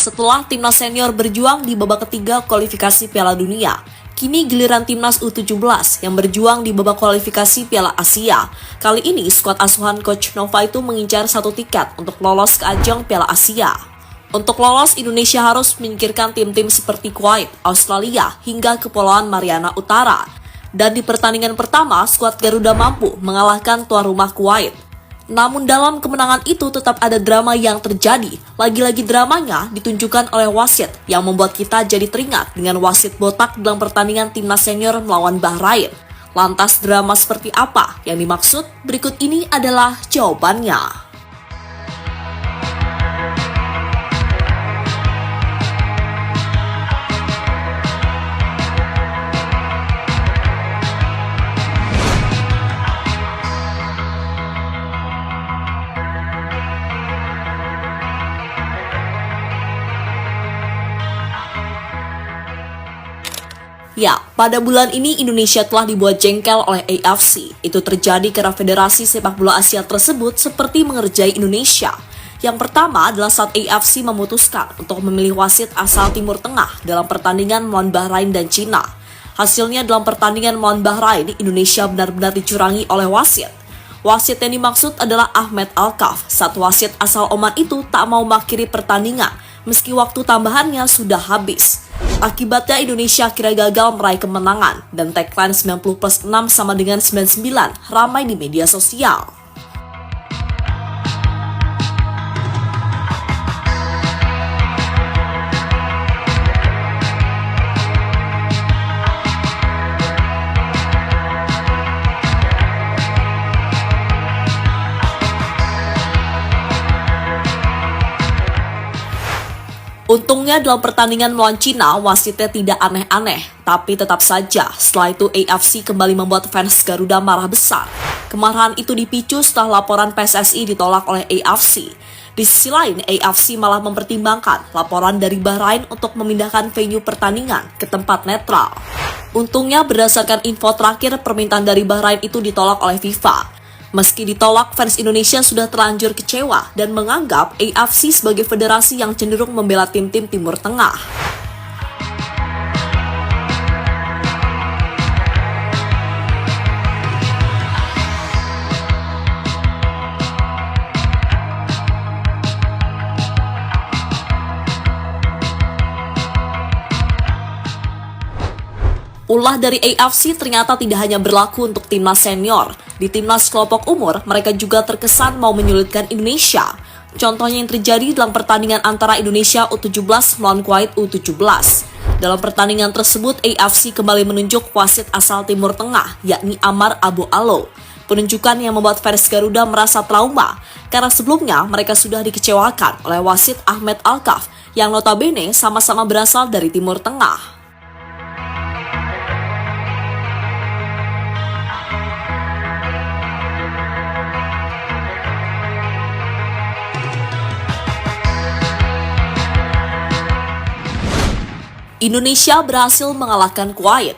Setelah timnas senior berjuang di babak ketiga kualifikasi Piala Dunia, kini giliran timnas U17 yang berjuang di babak kualifikasi Piala Asia. Kali ini skuad asuhan Coach Nova itu mengincar satu tiket untuk lolos ke ajang Piala Asia. Untuk lolos, Indonesia harus menyingkirkan tim-tim seperti Kuwait, Australia, hingga Kepulauan Mariana Utara. Dan di pertandingan pertama, skuad Garuda mampu mengalahkan tuan rumah Kuwait. Namun dalam kemenangan itu tetap ada drama yang terjadi. Lagi-lagi dramanya ditunjukkan oleh wasit yang membuat kita jadi teringat dengan wasit botak dalam pertandingan timnas senior melawan Bahrain. Lantas drama seperti apa yang dimaksud? Berikut ini adalah jawabannya. Ya, pada bulan ini Indonesia telah dibuat jengkel oleh AFC. Itu terjadi karena Federasi Sepak Bola Asia tersebut seperti mengerjai Indonesia. Yang pertama adalah saat AFC memutuskan untuk memilih wasit asal Timur Tengah dalam pertandingan melawan Bahrain dan Cina. Hasilnya dalam pertandingan melawan Bahrain, Indonesia benar-benar dicurangi oleh wasit. Wasit yang dimaksud adalah Ahmed Alkaf. Saat wasit asal Oman itu tak mau mengakhiri pertandingan, meski waktu tambahannya sudah habis. Akibatnya Indonesia akhirnya gagal meraih kemenangan dan tagline 90+6 sama dengan 99 ramai di media sosial. Untungnya dalam pertandingan melawan Cina, wasitnya tidak aneh-aneh, tapi tetap saja setelah itu AFC kembali membuat fans Garuda marah besar. Kemarahan itu dipicu setelah laporan PSSI ditolak oleh AFC. Di sisi lain, AFC malah mempertimbangkan laporan dari Bahrain untuk memindahkan venue pertandingan ke tempat netral. Untungnya berdasarkan info terakhir, permintaan dari Bahrain itu ditolak oleh FIFA. Meski ditolak, fans Indonesia sudah terlanjur kecewa dan menganggap AFC sebagai federasi yang cenderung membela tim-tim Timur Tengah. Ulah dari AFC ternyata tidak hanya berlaku untuk timnas senior. Di timnas kelompok umur, mereka juga terkesan mau menyulitkan Indonesia. Contohnya yang terjadi dalam pertandingan antara Indonesia U17 melawan Kuwait U17. Dalam pertandingan tersebut, AFC kembali menunjuk wasit asal Timur Tengah, yakni Amar Abu Alo. Penunjukan yang membuat fans Garuda merasa trauma, karena sebelumnya mereka sudah dikecewakan oleh wasit Ahmed Alkaf, yang notabene sama-sama berasal dari Timur Tengah. Indonesia berhasil mengalahkan Kuwait.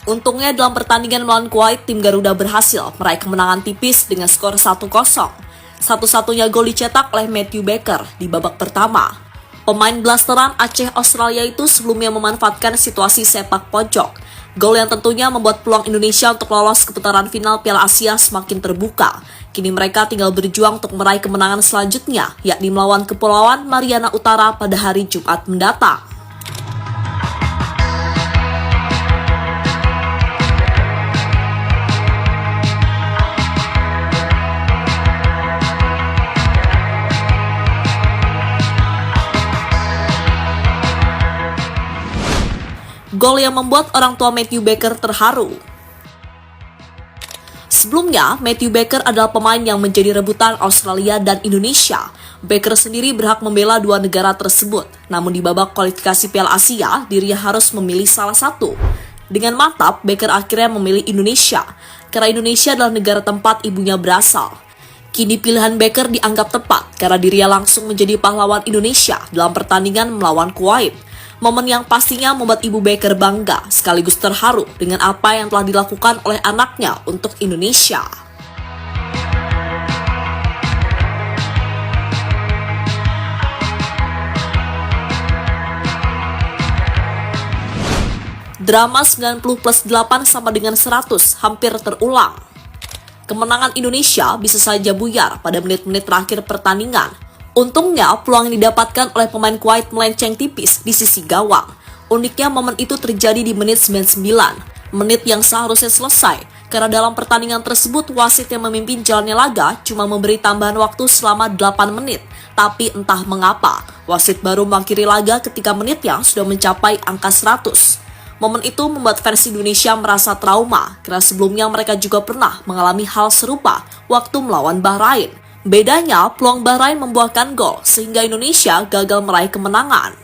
Untungnya dalam pertandingan melawan Kuwait, tim Garuda berhasil meraih kemenangan tipis dengan skor 1-0. Satu-satunya gol dicetak oleh Matthew Baker di babak pertama. Pemain blasteran Aceh Australia itu sebelumnya memanfaatkan situasi sepak pojok. Gol yang tentunya membuat peluang Indonesia untuk lolos ke putaran final Piala Asia semakin terbuka. Kini mereka tinggal berjuang untuk meraih kemenangan selanjutnya, yakni melawan Kepulauan Mariana Utara pada hari Jumat mendatang. Gol yang membuat orang tua Matthew Baker terharu. Sebelumnya, Matthew Baker adalah pemain yang menjadi rebutan Australia dan Indonesia. Baker sendiri berhak membela dua negara tersebut. Namun di babak kualifikasi Piala Asia, dirinya harus memilih salah satu. Dengan mantap, Baker akhirnya memilih Indonesia, karena Indonesia adalah negara tempat ibunya berasal. Kini pilihan Baker dianggap tepat, karena dirinya langsung menjadi pahlawan Indonesia dalam pertandingan melawan Kuwait. Momen yang pastinya membuat Ibu Baker bangga sekaligus terharu dengan apa yang telah dilakukan oleh anaknya untuk Indonesia. Drama 90+8 sama dengan 100 hampir terulang. Kemenangan Indonesia bisa saja buyar pada menit-menit terakhir pertandingan. Untungnya, peluang yang didapatkan oleh pemain Kuwait melenceng tipis di sisi gawang. Uniknya, momen itu terjadi di menit 99, menit yang seharusnya selesai, karena dalam pertandingan tersebut wasit yang memimpin jalannya laga cuma memberi tambahan waktu selama 8 menit. Tapi entah mengapa, wasit baru mengakhiri laga ketika menitnya sudah mencapai angka 100. Momen itu membuat fans Indonesia merasa trauma, karena sebelumnya mereka juga pernah mengalami hal serupa waktu melawan Bahrain. Bedanya, peluang Bahrain membuahkan gol, sehingga Indonesia gagal meraih kemenangan.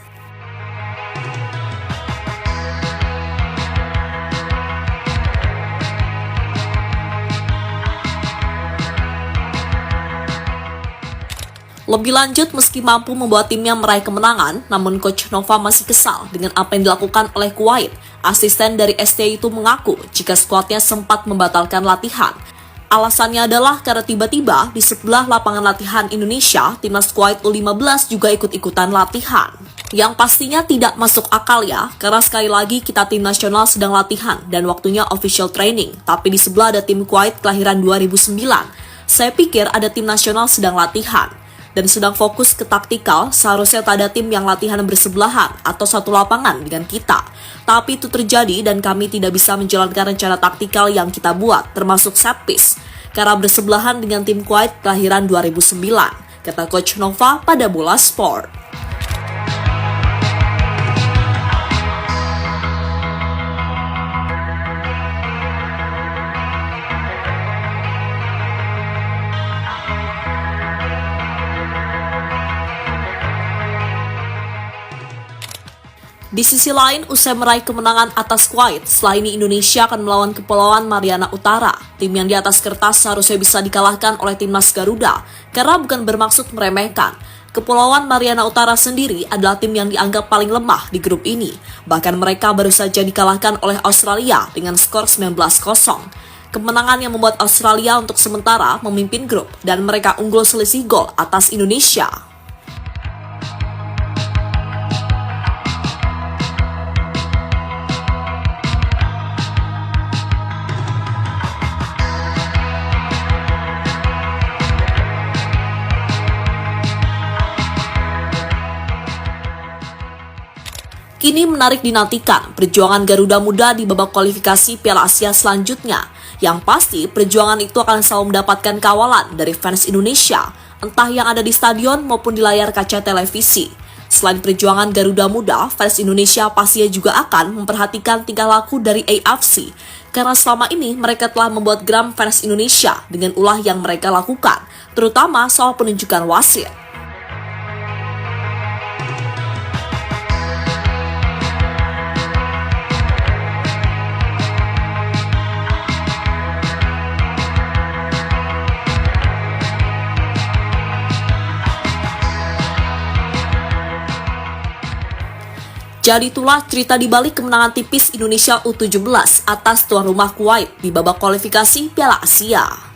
Lebih lanjut, meski mampu membawa timnya meraih kemenangan, namun Coach Nova masih kesal dengan apa yang dilakukan oleh Kuwait. Asisten dari STI itu mengaku jika skuadnya sempat membatalkan latihan. Alasannya adalah karena tiba-tiba di sebelah lapangan latihan Indonesia, timnas Kuwait U15 juga ikut-ikutan latihan. Yang pastinya tidak masuk akal ya, karena sekali lagi kita tim nasional sedang latihan dan waktunya official training, tapi di sebelah ada tim Kuwait kelahiran 2009. Saya pikir ada tim nasional sedang latihan dan sedang fokus ke taktikal, seharusnya tak ada tim yang latihan bersebelahan atau satu lapangan dengan kita. Tapi itu terjadi dan kami tidak bisa menjalankan rencana taktikal yang kita buat, termasuk set piece, karena bersebelahan dengan tim Kuwait kelahiran 2009, kata Coach Nova pada Bola Sport. Di sisi lain, usai meraih kemenangan atas Kuwait, setelah ini Indonesia akan melawan Kepulauan Mariana Utara. Tim yang di atas kertas seharusnya bisa dikalahkan oleh timnas Garuda, karena bukan bermaksud meremehkan. Kepulauan Mariana Utara sendiri adalah tim yang dianggap paling lemah di grup ini. Bahkan mereka baru saja dikalahkan oleh Australia dengan skor 19-0. Kemenangan yang membuat Australia untuk sementara memimpin grup, dan mereka unggul selisih gol atas Indonesia. Kini menarik dinantikan perjuangan Garuda Muda di babak kualifikasi Piala Asia selanjutnya. Yang pasti, perjuangan itu akan selalu mendapatkan kawalan dari fans Indonesia, entah yang ada di stadion maupun di layar kaca televisi. Selain perjuangan Garuda Muda, fans Indonesia pastinya juga akan memperhatikan tingkah laku dari AFC, karena selama ini mereka telah membuat geram fans Indonesia dengan ulah yang mereka lakukan, terutama soal penunjukan wasit. Jadi itulah cerita di balik kemenangan tipis Indonesia U17 atas tuan rumah Kuwait di babak kualifikasi Piala Asia.